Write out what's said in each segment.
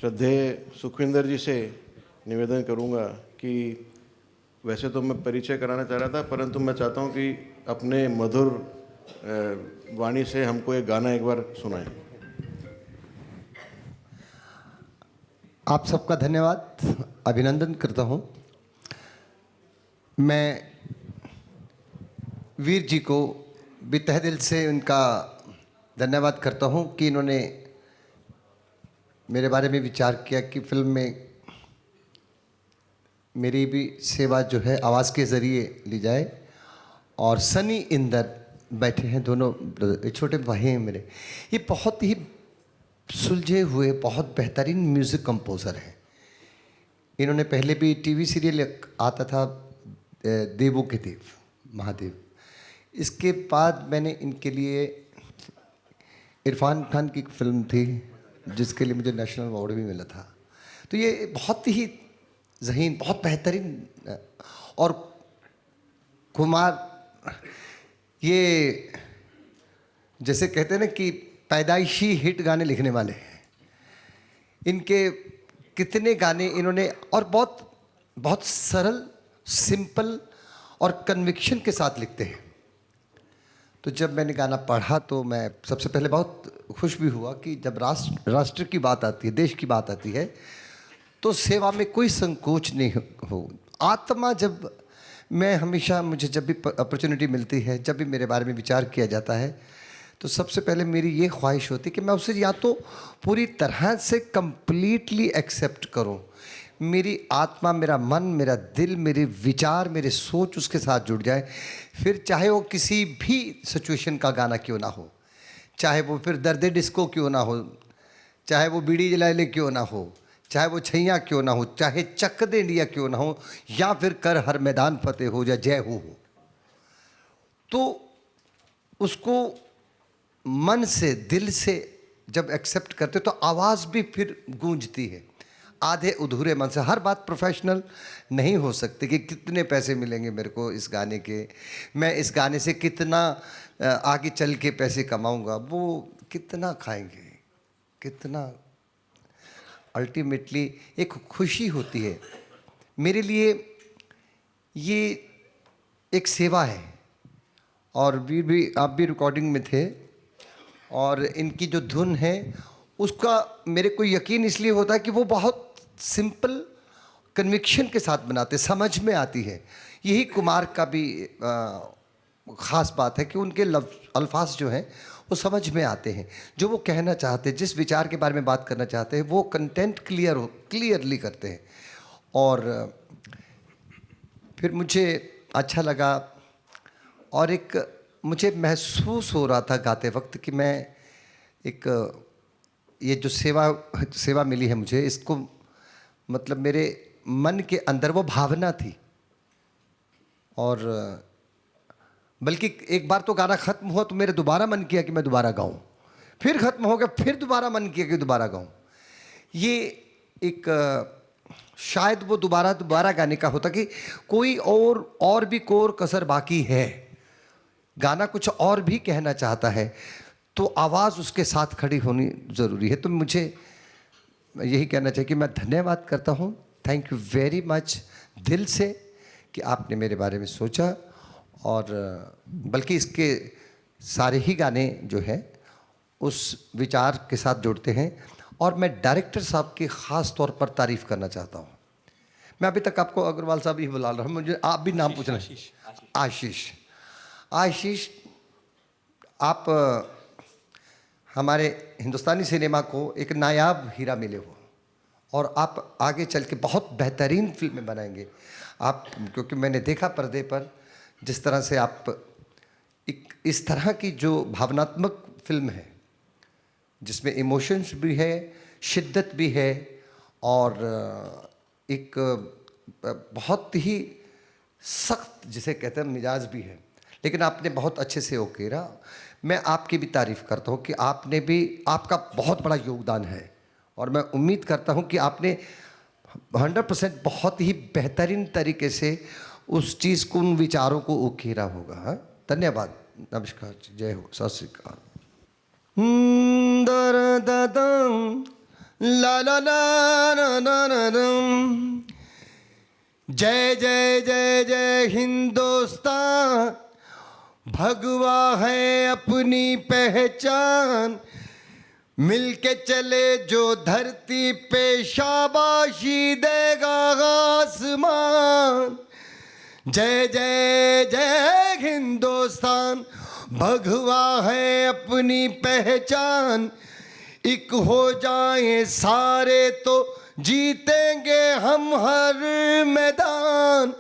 श्रद्धेय सुखविंदर जी से निवेदन करूंगा कि वैसे तो मैं परिचय कराना चाह रहा था, परंतु मैं चाहता हूं कि अपने मधुर वाणी से हमको एक गाना एक बार सुनाएं। आप सबका धन्यवाद, अभिनंदन करता हूं। मैं वीर जी को भी तहे दिल से उनका धन्यवाद करता हूं कि इन्होंने मेरे बारे में विचार किया कि फिल्म में मेरी भी सेवा जो है आवाज़ के ज़रिए ली जाए। और सनी इंदर बैठे हैं, दोनों छोटे भाई हैं मेरे। ये बहुत ही सुलझे हुए बहुत बेहतरीन म्यूज़िक कंपोज़र हैं। इन्होंने पहले भी टीवी सीरियल आता था देवों के देव महादेव। इसके बाद मैंने इनके लिए इरफान खान की एक फिल्म थी जिसके लिए मुझे नेशनल अवार्ड भी मिला था। तो ये बहुत ही ज़हीन, बहुत बेहतरीन। और कुमार ये जैसे कहते हैं ना कि पैदाइशी हिट गाने लिखने वाले हैं। इनके कितने गाने इन्होंने, और बहुत बहुत सरल, सिंपल और कन्विक्शन के साथ लिखते हैं। तो जब मैंने गाना पढ़ा तो मैं सबसे पहले बहुत खुश भी हुआ कि जब राष्ट्र की बात आती है, देश की बात आती है, तो सेवा में कोई संकोच नहीं हो। आत्मा जब मैं हमेशा, मुझे जब भी अपॉर्चुनिटी मिलती है, जब भी मेरे बारे में विचार किया जाता है, तो सबसे पहले मेरी ये ख्वाहिश होती है कि मैं उसे या तो पूरी तरह से कंप्लीटली एक्सेप्ट करूं, मेरी आत्मा, मेरा मन, मेरा दिल, मेरे विचार, मेरे सोच उसके साथ जुड़ जाए। फिर चाहे वो किसी भी सिचुएशन का गाना क्यों ना हो, चाहे वो फिर दर्द डिस्को क्यों ना हो, चाहे वो बीड़ी जला ले क्यों ना हो, चाहे वो छैया क्यों ना हो, चाहे चक दे इंडिया क्यों ना हो, या फिर कर हर मैदान फतेह हो या जय हो, तो उसको मन से, दिल से जब एक्सेप्ट करते तो आवाज़ भी फिर गूंजती है। आधे अधूरे मन से, हर बात प्रोफेशनल नहीं हो सकती कि कितने पैसे मिलेंगे मेरे को इस गाने के, मैं इस गाने से कितना आगे चल के पैसे कमाऊंगा, वो कितना खाएंगे, कितना। अल्टीमेटली एक खुशी होती है। मेरे लिए ये एक सेवा है। और भी आप भी रिकॉर्डिंग में थे, और इनकी जो धुन है उसका मेरे को यकीन इसलिए होता है कि वो बहुत सिंपल कन्विक्शन के साथ बनाते, समझ में आती है। यही कुमार का भी ख़ास बात है कि उनके अल्फाज जो हैं वो समझ में आते हैं। जो वो कहना चाहते हैं, जिस विचार के बारे में बात करना चाहते हैं, वो कंटेंट क्लियरली करते हैं। और फिर मुझे अच्छा लगा, और एक मुझे महसूस हो रहा था गाते वक्त कि मैं एक, ये जो सेवा मिली है मुझे, इसको मतलब मेरे मन के अंदर वो भावना थी। और बल्कि एक बार तो गाना ख़त्म हुआ तो मेरे दोबारा मन किया कि मैं दोबारा गाऊं, फिर ख़त्म हो गया, फिर दोबारा मन किया कि दोबारा गाऊं। ये एक शायद वो दोबारा गाने का होता कि कोई और भी कोर कसर बाकी है, गाना कुछ और भी कहना चाहता है, तो आवाज़ उसके साथ खड़ी होनी ज़रूरी है। तो मुझे यही कहना चाहिए कि मैं धन्यवाद करता हूँ, थैंक यू वेरी मच दिल से कि आपने मेरे बारे में सोचा। और बल्कि इसके सारे ही गाने जो हैं उस विचार के साथ जुड़ते हैं। और मैं डायरेक्टर साहब की ख़ास तौर पर तारीफ़ करना चाहता हूँ। मैं अभी तक आपको अग्रवाल साहब ही बुला रहा हूँ, मुझे आप भी नाम पूछना। आशीष, आप हमारे हिंदुस्तानी सिनेमा को एक नायाब हीरा मिले हो, और आप आगे चल के बहुत बेहतरीन फिल्में बनाएंगे आप, क्योंकि मैंने देखा पर्दे पर जिस तरह से आप एक इस तरह की जो भावनात्मक फिल्म है जिसमें इमोशंस भी है, शिद्दत भी है, और एक बहुत ही सख्त जिसे कहते हैं मिजाज भी है, लेकिन आपने बहुत अच्छे से उकेरा। मैं आपकी भी तारीफ़ करता हूँ कि आपने भी, आपका बहुत बड़ा योगदान है, और मैं उम्मीद करता हूँ कि आपने 100% बहुत ही बेहतरीन तरीके से उस चीज़ को, उन विचारों को उकेरा होगा। हाँ, धन्यवाद, नमस्कार, जय हो, सत श्री अकाल। दर ददम ला ला ला ना ना ना ना। जय जय जय जय हिंदुस्तान, भगवा है अपनी पहचान, मिलके चले जो धरती पे शाबाशी देगा आसमान। जय जय जय हिंदुस्तान, भगवा है अपनी पहचान, एक हो जाए सारे तो जीतेंगे हम हर मैदान।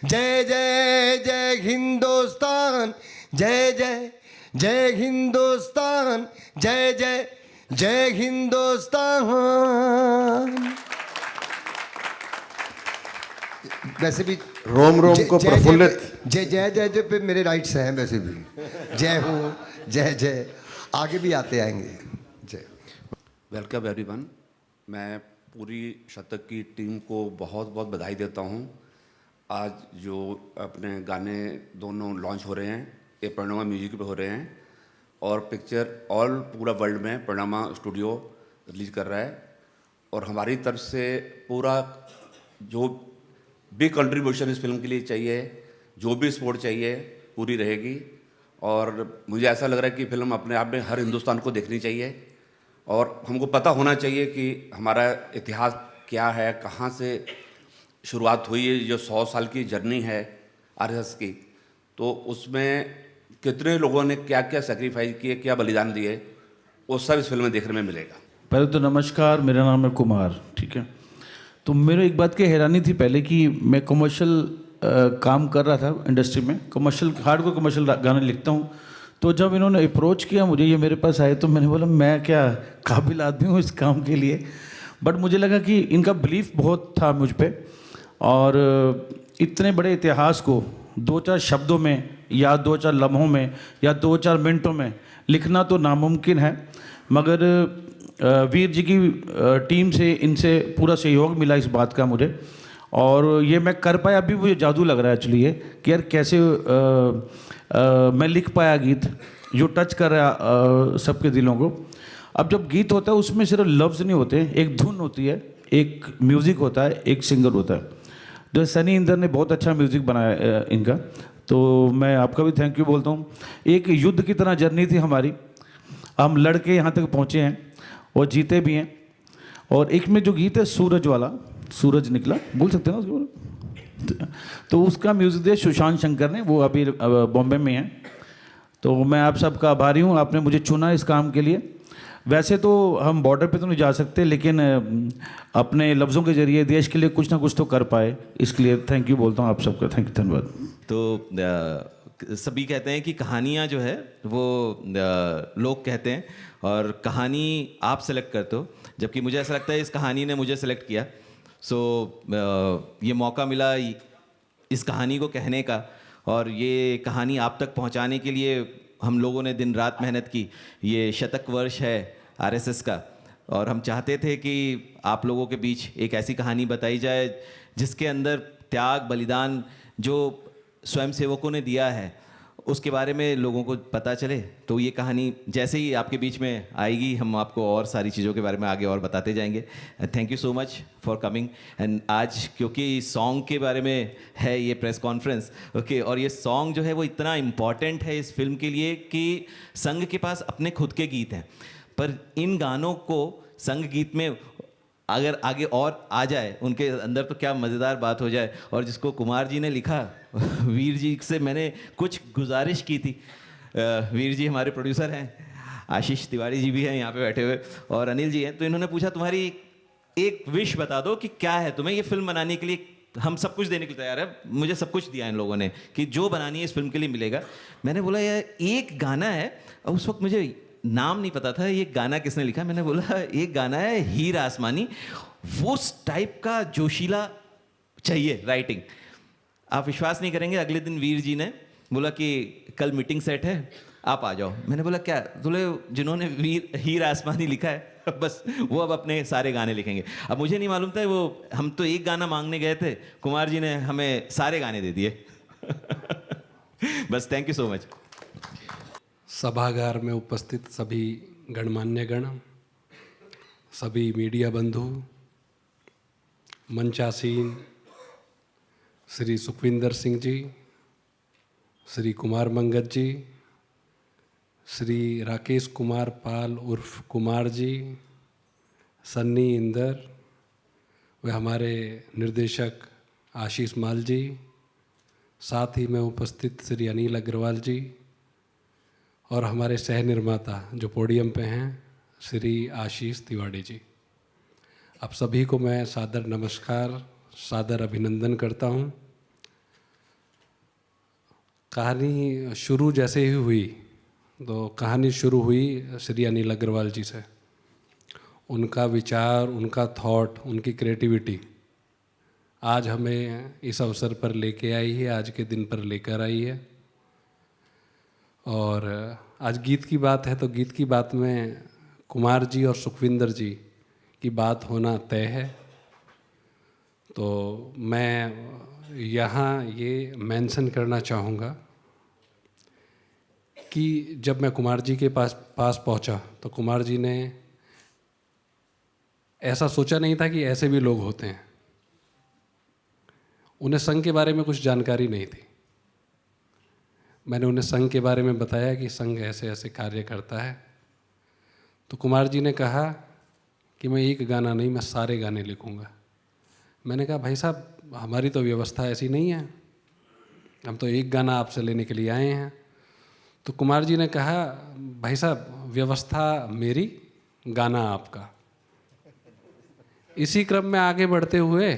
जय जय जय हिंदुस्तान, जय जय जय हिंदुस्तान, जय जय जय हिंदुस्तान। वैसे भी रोम रोम को प्रफुल्लित। जय जय जय जय पे मेरे राइट्स हैं वैसे भी। जय हो, जय जय, आगे भी आते आएंगे। जय। Welcome everyone. मैं पूरी शतक की टीम को बहुत बहुत बधाई देता हूं। आज जो अपने गाने दोनों लॉन्च हो रहे हैं, ये प्रणमा म्यूजिक पे हो रहे हैं और पिक्चर ऑल पूरा वर्ल्ड में प्रणमा स्टूडियो रिलीज कर रहा है। और हमारी तरफ से पूरा जो भी कंट्रीब्यूशन इस फिल्म के लिए चाहिए, जो भी सपोर्ट चाहिए, पूरी रहेगी। और मुझे ऐसा लग रहा है कि फिल्म अपने आप में हर हिंदुस्तान को देखनी चाहिए और हमको पता होना चाहिए कि हमारा इतिहास क्या है, कहाँ से शुरुआत हुई है। जो 100 साल की जर्नी है आरएसएस की, तो उसमें कितने लोगों ने क्या क्या सेक्रीफाइस किए, क्या बलिदान दिए, वो सब इस फिल्म में देखने में मिलेगा। पहले तो नमस्कार, मेरा नाम है कुमार, ठीक है। तो मेरे एक बात की हैरानी थी पहले कि मैं कमर्शियल काम कर रहा था इंडस्ट्री में, कमर्शियल हार्डकोर कमर्शियल गाने लिखता हूँ। तो जब इन्होंने अप्रोच किया मुझे, ये मेरे पास आए, तो मैंने बोला मैं क्या काबिल आदमी हूँ इस काम के लिए। बट मुझे लगा कि इनका बिलीफ बहुत था मुझ पे, और इतने बड़े इतिहास को 2-4 शब्दों में या 2-4 लम्हों में या 2-4 मिनटों में लिखना तो नामुमकिन है। मगर वीर जी की टीम से, इनसे पूरा सहयोग मिला इस बात का मुझे, और ये मैं कर पाया। अभी मुझे जादू लग रहा है एक्चुअली ये कि यार कैसे मैं लिख पाया गीत जो टच कर रहा सबके दिलों को। अब जब गीत होता है उसमें सिर्फ लफ्ज़ नहीं होते, एक धुन होती है, एक म्यूज़िक होता है, एक सिंगर होता है। जो सनी इंदर ने बहुत अच्छा म्यूज़िक बनाया इनका, तो मैं आपका भी थैंक यू बोलता हूँ। एक युद्ध की तरह जर्नी थी हमारी, हम लड़ के यहाँ तक पहुँचे हैं और जीते भी हैं। और एक में जो गीत है सूरज वाला, सूरज निकला, बोल सकते हैं ना उसको, तो उसका म्यूज़िक दिया सुशांत शंकर ने, वो अभी बॉम्बे में हैं। तो मैं आप सबका आभारी हूँ, आपने मुझे चुना इस काम के लिए। वैसे तो हम बॉर्डर पे तो नहीं जा सकते, लेकिन अपने लफ्ज़ों के ज़रिए देश के लिए कुछ ना कुछ तो कर पाए, इसके लिए थैंक यू बोलता हूँ आप सबका। थैंक यू, धन्यवाद। तो सभी कहते हैं कि कहानियाँ जो है वो लोग कहते हैं और कहानी आप सेलेक्ट करते हो, जबकि मुझे ऐसा लगता है इस कहानी ने मुझे सेलेक्ट किया। सो ये मौका मिला इस कहानी को कहने का, और ये कहानी आप तक पहुंचाने के लिए हम लोगों ने दिन रात मेहनत की। ये शतक वर्ष है आरएसएस का, और हम चाहते थे कि आप लोगों के बीच एक ऐसी कहानी बताई जाए जिसके अंदर त्याग, बलिदान जो स्वयंसेवकों ने दिया है उसके बारे में लोगों को पता चले। तो ये कहानी जैसे ही आपके बीच में आएगी, हम आपको और सारी चीज़ों के बारे में आगे और बताते जाएंगे। Thank you so much for coming. And आज क्योंकि सॉन्ग के बारे में है ये प्रेस कॉन्फ्रेंस, ओके, और ये सॉन्ग जो है वो इतना इम्पॉर्टेंट है इस फिल्म के लिए कि संघ के पास अपने खुद के गीत हैं, पर इन गानों को संघ गीत में अगर आगे और आ जाए उनके अंदर तो क्या मज़ेदार बात हो जाए। और जिसको कुमार जी ने लिखा, वीर जी से मैंने कुछ गुजारिश की थी। वीर जी हमारे प्रोड्यूसर हैं, आशीष तिवारी जी भी हैं यहाँ पे बैठे हुए, और अनिल जी हैं। तो इन्होंने पूछा तुम्हारी एक विश बता दो कि क्या है तुम्हें ये फिल्म बनाने के लिए, हम सब कुछ देने के लिए तैयार है। मुझे सब कुछ दिया इन लोगों ने कि जो बनानी है इस फिल्म के लिए मिलेगा। मैंने बोला यार एक गाना है, और उस वक्त मुझे नाम नहीं पता था ये गाना किसने लिखा। मैंने बोला एक गाना है हीर आसमानी, वो टाइप का जोशीला चाहिए राइटिंग। आप विश्वास नहीं करेंगे, अगले दिन वीर जी ने बोला कि कल मीटिंग सेट है, आप आ जाओ। मैंने बोला क्या? बोले जिन्होंने हीर आसमानी लिखा है बस वो अब अपने सारे गाने लिखेंगे। अब मुझे नहीं मालूम था वो, हम तो एक गाना मांगने गए थे, कुमार जी ने हमें सारे गाने दे दिए बस थैंक यू सो मच। सभागार में उपस्थित सभी गणमान्य गण, सभी मीडिया बंधु, मंचासीन श्री सुखविंदर सिंह जी, श्री कुमार मंगत जी, श्री राकेश कुमार पाल उर्फ कुमार जी, सन्नी इंदर व हमारे निर्देशक आशीष माल जी, साथ ही में उपस्थित श्री अनिल अग्रवाल जी और हमारे सह निर्माता जो पोडियम पे हैं श्री आशीष तिवारी जी। आप सभी को मैं सादर नमस्कार, सादर अभिनंदन करता हूँ। कहानी शुरू जैसे ही हुई तो कहानी शुरू हुई श्री अनिल अग्रवाल जी से। उनका विचार, उनका थॉट, उनकी क्रिएटिविटी आज हमें इस अवसर पर लेके आई है, आज के दिन पर लेकर आई है। और आज गीत की बात है तो गीत की बात में कुमार जी और सुखविंदर जी की बात होना तय है। तो मैं यहाँ ये मेंशन करना चाहूँगा कि जब मैं कुमार जी के पास पहुँचा तो कुमार जी ने ऐसा सोचा नहीं था कि ऐसे भी लोग होते हैं। उन्हें संघ के बारे में कुछ जानकारी नहीं थी। मैंने उन्हें संघ के बारे में बताया कि संघ ऐसे ऐसे कार्य करता है। तो कुमार जी ने कहा कि मैं एक गाना नहीं, मैं सारे गाने लिखूंगा। मैंने कहा भाई साहब हमारी तो व्यवस्था ऐसी नहीं है, हम तो एक गाना आपसे लेने के लिए आए हैं। तो कुमार जी ने कहा भाई साहब व्यवस्था मेरी, गाना आपका। इसी क्रम में आगे बढ़ते हुए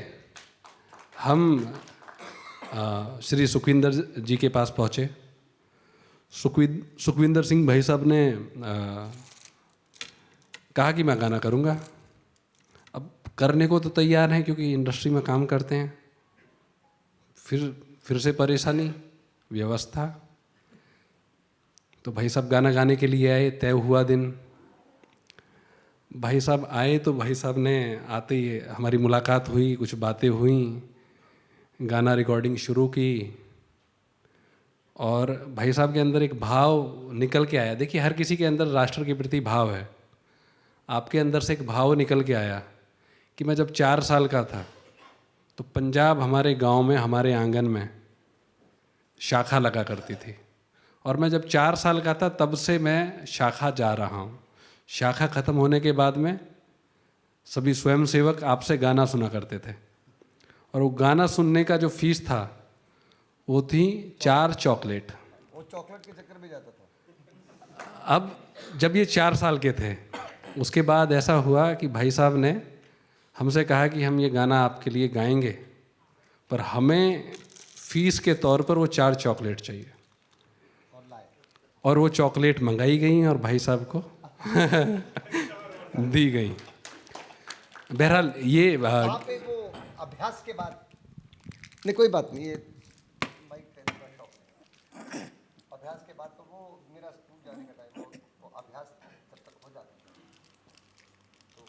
हम श्री सुखविंदर जी के पास पहुँचे। सुखविंदर सिंह भाई साहब ने कहा कि मैं गाना करूँगा। अब करने को तो तैयार हैं क्योंकि इंडस्ट्री में काम करते हैं। फिर से परेशानी, व्यवस्था। तो भाई साहब गाना गाने के लिए आए, तय हुआ दिन। भाई साहब आए तो भाई साहब ने आते ही हमारी मुलाकात हुई, कुछ बातें हुई, गाना रिकॉर्डिंग शुरू की। और भाई साहब के अंदर एक भाव निकल के आया। देखिए हर किसी के अंदर राष्ट्र के प्रति भाव है। आपके अंदर से एक भाव निकल के आया कि मैं जब 4 साल का था तो पंजाब हमारे गांव में, हमारे आंगन में शाखा लगा करती थी। और मैं जब 4 साल का था तब से मैं शाखा जा रहा हूँ। शाखा ख़त्म होने के बाद में सभी स्वयंसेवक आपसे गाना सुना करते थे। और वो गाना सुनने का जो फीस था वो थी 4 चॉकलेट। वो चॉकलेट के चक्कर में जाता था। अब जब ये 4 साल के थे उसके बाद ऐसा हुआ कि भाई साहब ने हमसे कहा कि हम ये गाना आपके लिए गाएंगे, पर हमें फीस के तौर पर वो 4 चॉकलेट चाहिए। और वो चॉकलेट मंगाई गई और भाई साहब को दी गई। बहरहाल ये वहाँ पे वो अभ्यास के बाद नहीं, कोई बात नहीं, ये माइक टेस्ट का शौक है। अभ्यास के बाद तो वो मेरा स्कूल जाने का टाइम, वो अभ्यास जब तक हो जाता था तो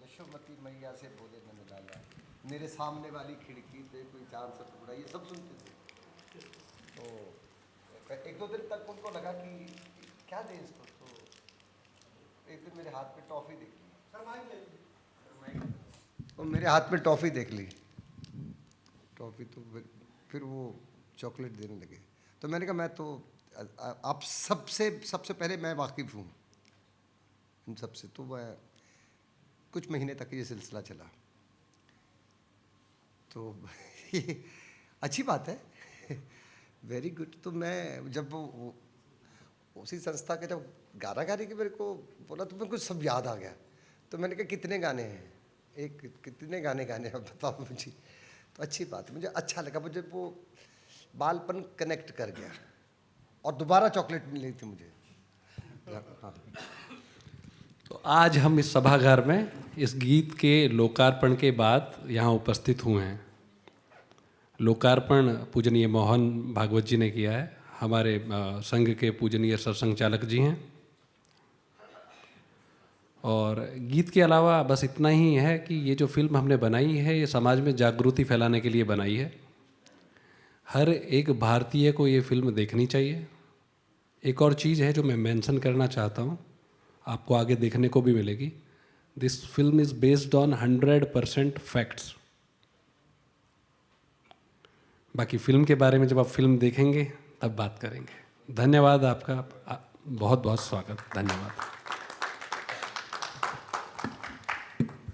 यशोमती मैया से बोले न मिला, मेरे सामने वाली खिड़की पे कोई चांद सा टुकड़ा, ये सब सुनते थे। तो 1-2 दिन तक उनको लगा कि क्या दें इसको। तो एक दिन मेरे हाथ में टॉफ़ी दिख ली, तो मेरे हाथ में टॉफ़ी देख ली, टॉफ़ी तो फिर वो चॉकलेट देने लगे। तो मैंने कहा मैं तो आप सबसे पहले मैं वाकिफ़ हूँ इन सबसे। तो मैं कुछ महीने तक ये सिलसिला चला। तो ये अच्छी बात है, वेरी गुड। तो मैं जब वो उसी संस्था के जब गाना गाने की मेरे को बोला तो मेरे को सब याद आ गया। तो मैंने कहा कितने गाने हैं, कितने गाने गाने आप बताओ मुझे। तो अच्छी बात है, मुझे अच्छा लगा, मुझे वो बालपन कनेक्ट कर गया। और दोबारा चॉकलेट मिली थी मुझे। हाँ। तो आज हम इस सभागार में इस गीत के लोकार्पण के बाद यहाँ उपस्थित हुए हैं। लोकार्पण पूजनीय मोहन भागवत जी ने किया है, हमारे संघ के पूजनीय सरसंघचालक जी हैं। और गीत के अलावा बस इतना ही है कि ये जो फिल्म हमने बनाई है ये समाज में जागृति फैलाने के लिए बनाई है। हर एक भारतीय को ये फिल्म देखनी चाहिए। एक और चीज़ है जो मैं मेंशन करना चाहता हूँ, आपको आगे देखने को भी मिलेगी। This film is based on 100% facts. बाकी फिल्म के बारे में जब आप फिल्म देखेंगे तब बात करेंगे। धन्यवाद आपका, बहुत बहुत स्वागत, धन्यवाद।